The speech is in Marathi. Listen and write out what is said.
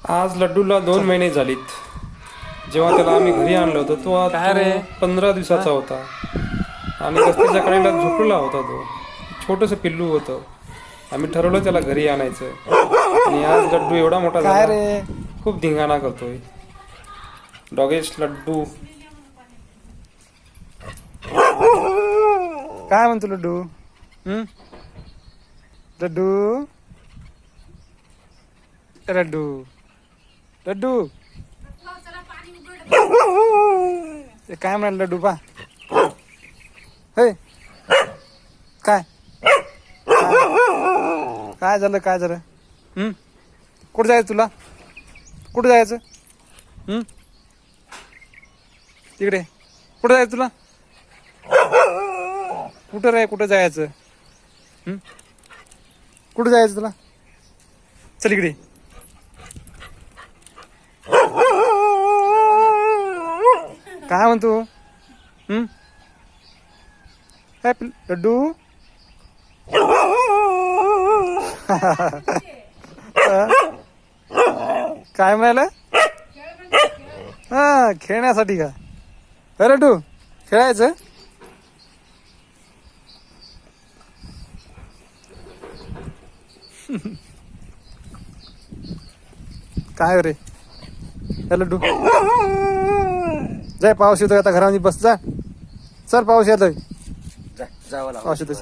आज लड्डूला 2 महिने झालीत. जेव्हा त्याला आम्ही घरी आणलं होतं तो 15 दिवसाचा होता आणि रस्त्याच्या कडेला झोपलेला होता. तो छोटंसं पिल्लू होतं. आम्ही ठरवलं त्याला घरी आणायचं आणि आज लड्डू एवढा मोठा झाला. खूप धिंगाणा करतोय डॉगेश लड्डू. काय म्हणतो लड्डू? लड्डू लड्डू लड्डू काय म्हणाल लड्डू पा? हे काय काय झालं? काय झालं? कुठं जायचं तुला? कुठं जायचं? तिकडे कुठं जायचं तुला? कुठं रे? कुठं जायचं? कुठं जायचं तुला? चल इकडे. काय म्हणतो? काय लड्डू? काय म्हणाला? हा, खेळण्यासाठी का? अरे लड्डू खेळायचं? काय रे लड्डू? जाय, पाऊस येतोय आता, घरामध्ये बस जा. चल, पाऊस येतोय. पाऊस येतोय.